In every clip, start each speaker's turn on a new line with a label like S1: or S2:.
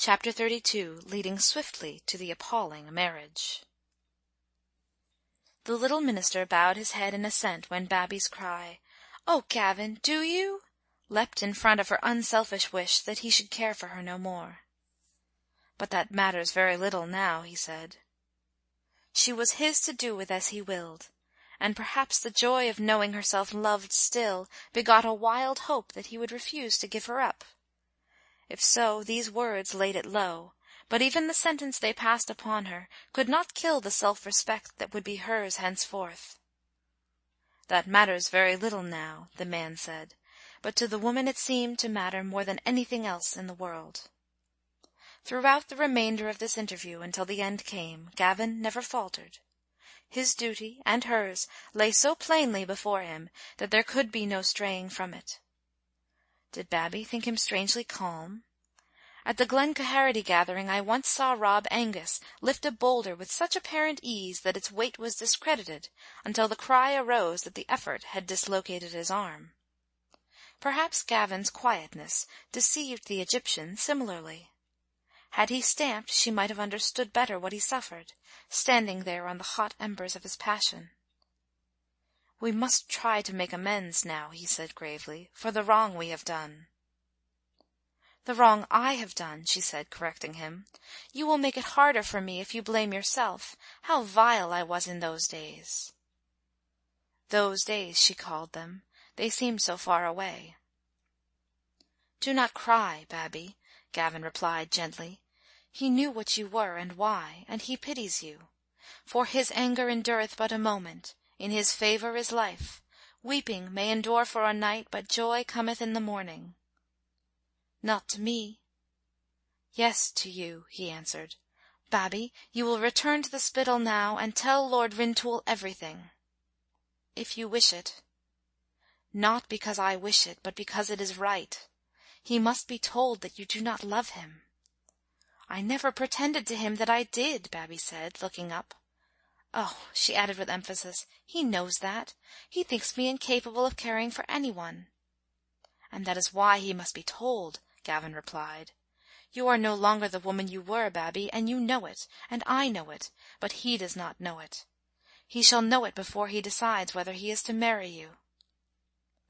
S1: Chapter 32, leading swiftly to the appalling marriage. The little minister bowed his head in assent when Babby's cry, "Oh, Gavin, do you?" leapt in front of her unselfish wish that he should care for her no more. "But that matters very little now," he said. She was his to do with as he willed, and perhaps the joy of knowing herself loved still begot a wild hope that he would refuse to give her up. If so, these words laid it low, but even the sentence they passed upon her could not kill the self-respect that would be hers henceforth. "That matters very little now," the man said, but to the woman it seemed to matter more than anything else in the world. Throughout the remainder of this interview until the end came, Gavin never faltered. His duty and hers lay so plainly before him that there could be no straying from it. Did Babby think him strangely calm? At the Glen Quharity gathering I once saw Rob Angus lift a boulder with such apparent ease that its weight was discredited until the cry arose that the effort had dislocated his arm. Perhaps Gavin's quietness deceived the Egyptian similarly. Had he stamped, she might have understood better what he suffered, standing there on the hot embers of his passion. "We must try to make amends now," he said gravely, "for the wrong we have done." "The wrong I have done," she said, correcting him. "You will make it harder for me if you blame yourself. How vile I was in those days." Those days, she called them. They seemed so far away. "Do not cry, Babby," Gavin replied gently. "He knew what you were and why, and he pities you. For his anger endureth but a moment. In his favour is life. Weeping may endure for a night, but joy cometh in the morning." "Not to me." "Yes, to you," he answered. "Babby, you will return to the Spittal now and tell Lord Rintoul everything." "If you wish it." "Not because I wish it, but because it is right. He must be told that you do not love him." "I never pretended to him that I did," Babby said, looking up. "Oh," she added with emphasis, "he knows that. He thinks me incapable of caring for anyone." "And that is why he must be told," Gavin replied. "You are no longer the woman you were, Babby, and you know it, and I know it, but he does not know it. He shall know it before he decides whether he is to marry you."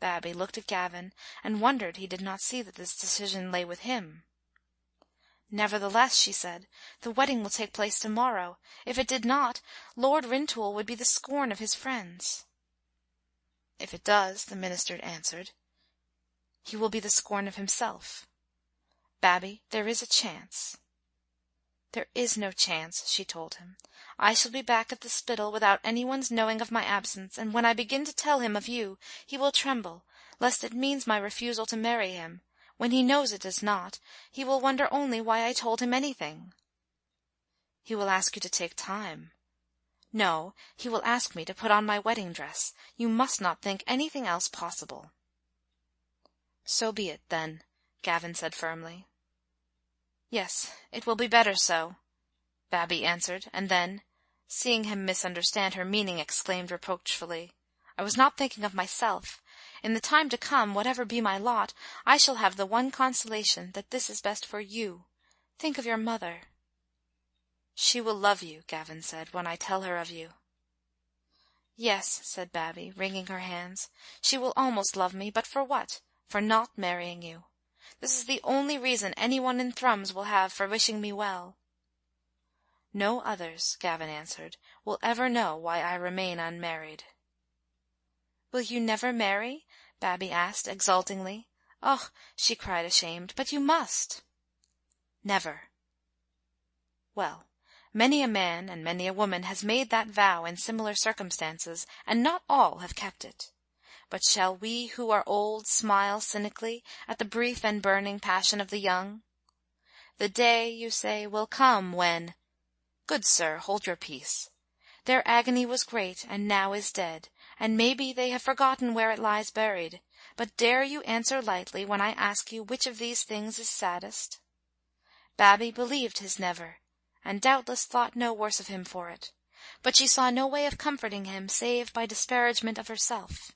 S1: Babby looked at Gavin and wondered he did not see that this decision lay with him. "Nevertheless," she said, "the wedding will take place tomorrow. If it did not, Lord Rintoul would be the scorn of his friends." "If it does," the minister answered, "he will be the scorn of himself. Babby, there is a chance." "There is no chance," she told him. "I shall be back at the Spittal without anyone's knowing of my absence, and when I begin to tell him of you, he will tremble, lest it means my refusal to marry him. When he knows it does not, he will wonder only why I told him anything." "He will ask you to take time." "No, he will ask me to put on my wedding dress. You must not think anything else possible." "So be it, then," Gavin said firmly. "Yes, it will be better so," Babby answered, and then, seeing him misunderstand her meaning, exclaimed reproachfully, "I was not thinking of myself. In the time to come, whatever be my lot, I shall have the one consolation that this is best for you. Think of your mother." "She will love you," Gavin said, "when I tell her of you." "Yes," said Babby, wringing her hands, "she will almost love me, but for what? For not marrying you. This is the only reason anyone in Thrums will have for wishing me well." "No others," Gavin answered, "will ever know why I remain unmarried." "Will you never marry?" Babby asked exultingly. "Oh," she cried ashamed, "but you must." "Never." Well, many a man and many a woman has made that vow in similar circumstances, and not all have kept it. But shall we who are old smile cynically at the brief and burning passion of the young? The day, you say, will come when— Good sir, hold your peace. Their agony was great, and now is dead, and maybe they have forgotten where it lies buried. But dare you answer lightly when I ask you which of these things is saddest? Babby believed his never, and doubtless thought no worse of him for it, but she saw no way of comforting him save by disparagement of herself.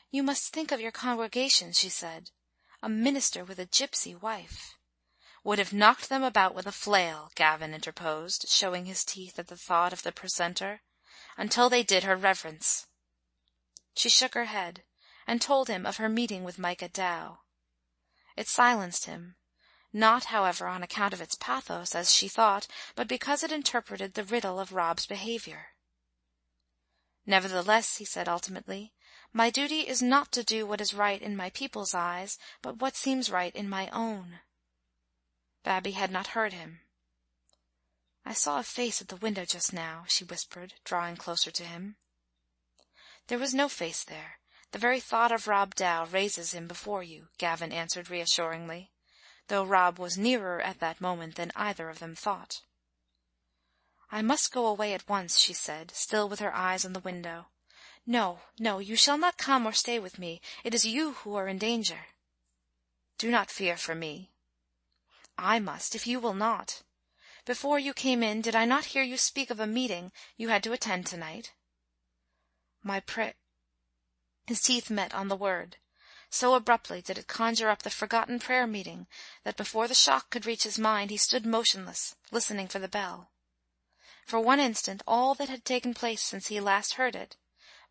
S1: "You must think of your congregation," she said. "A minister with a gypsy wife. "Would have knocked them about with a flail," Gavin interposed, showing his teeth at the thought of the precentor, "until they did her reverence." She shook her head, and told him of her meeting with Micah Dow. It silenced him, not, however, on account of its pathos, as she thought, but because it interpreted the riddle of Rob's behaviour. "Nevertheless," he said ultimately, "my duty is not to do what is right in my people's eyes, but what seems right in my own." Babbie had not heard him. "I saw a face at the window just now," she whispered, drawing closer to him. "There was no face there. The very thought of Rob Dow raises him before you," Gavin answered reassuringly, though Rob was nearer at that moment than either of them thought. "I must go away at once," she said, still with her eyes on the window. "No, no, you shall not come or stay with me. It is you who are in danger." "Do not fear for me." "I must, if you will not. Before you came in, did I not hear you speak of a meeting you had to attend tonight?" His teeth met on the word. So abruptly did it conjure up the forgotten prayer meeting that before the shock could reach his mind he stood motionless, listening for the bell. For one instant all that had taken place since he last heard it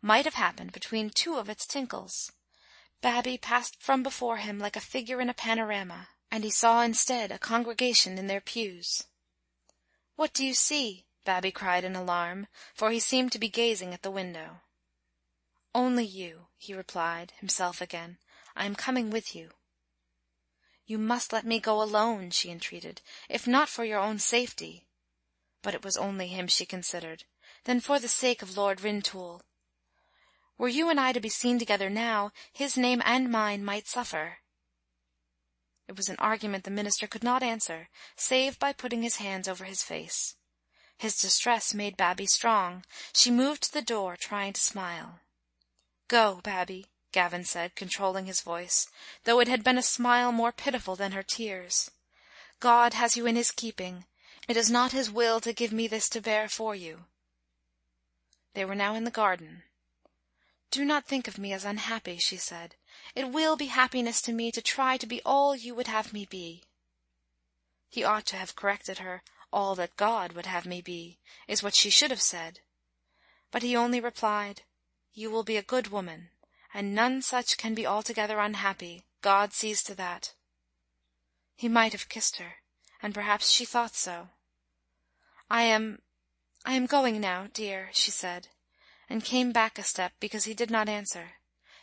S1: might have happened between two of its tinkles. Babbie passed from before him like a figure in a panorama, and he saw instead a congregation in their pews. "What do you see?" Babbie cried in alarm, for he seemed to be gazing at the window. "Only you," he replied, himself again. "I am coming with you." "You must let me go alone," she entreated, "if not for your own safety." But it was only him she considered. Then for the sake of Lord Rintoul. Were you and I to be seen together now, his name and mine might suffer. It was an argument the minister could not answer, save by putting his hands over his face. His distress made Babbie strong. She moved to the door, trying to smile. "Go, Babbie," Gavin said, controlling his voice, though it had been a smile more pitiful than her tears. "God has you in his keeping. It is not his will to give me this to bear for you." They were now in the garden. "Do not think of me as unhappy," she said. "It will be happiness to me to try to be all you would have me be." He ought to have corrected her. "All that God would have me be," is what she should have said. But he only replied, "You will be a good woman, and none such can be altogether unhappy. God sees to that." He might have kissed her, and perhaps she thought so. I am going now, dear," she said, and came back a step because he did not answer.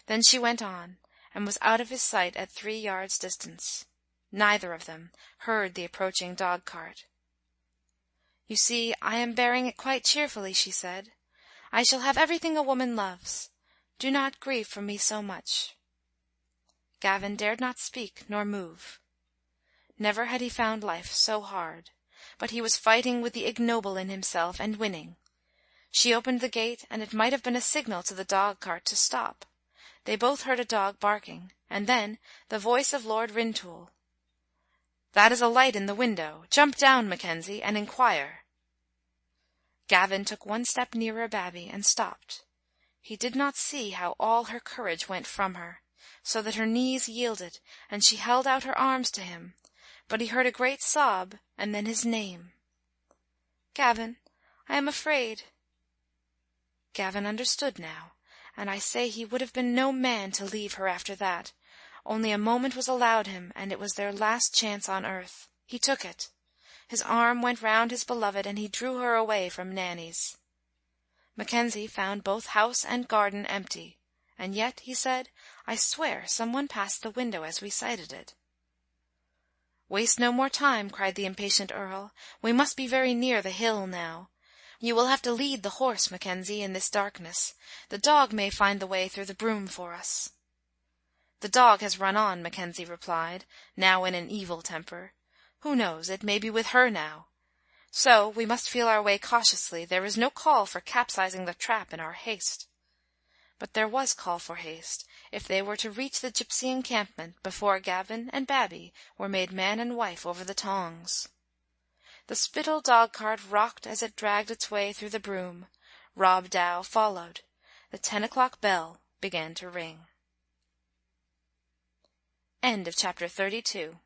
S1: Then she went on, and was out of his sight at 3 yards' distance. Neither of them heard the approaching dog-cart. "You see, I am bearing it quite cheerfully," she said. "I shall have everything a woman loves. Do not grieve for me so much." Gavin dared not speak nor move. Never had he found life so hard, but he was fighting with the ignoble in himself and winning. She opened the gate, and it might have been a signal to the dog-cart to stop. They both heard a dog barking, and then the voice of Lord Rintoul. "That is a light in the window. Jump down, Mackenzie, and inquire." Gavin took one step nearer Babbie and stopped. He did not see how all her courage went from her, so that her knees yielded, and she held out her arms to him, but he heard a great sob, and then his name. "Gavin, I am afraid." Gavin understood now, and I say he would have been no man to leave her after that. Only a moment was allowed him, and it was their last chance on earth. He took it. His arm went round his beloved, and he drew her away from Nanny's. Mackenzie found both house and garden empty, and yet, he said, "I swear someone passed the window as we sighted it." "Waste no more time," cried the impatient Earl. "We must be very near the hill now. You will have to lead the horse, Mackenzie, in this darkness. The dog may find the way through the broom for us." "The dog has run on," Mackenzie replied, now in an evil temper. "Who knows, it may be with her now. So we must feel our way cautiously. There is no call for capsizing the trap in our haste." But there was call for haste, if they were to reach the gypsy encampment before Gavin and Babbie were made man and wife over the tongs. The Spittal dog-cart rocked as it dragged its way through the broom. Rob Dow followed. The 10 o'clock bell began to ring. End of chapter 32.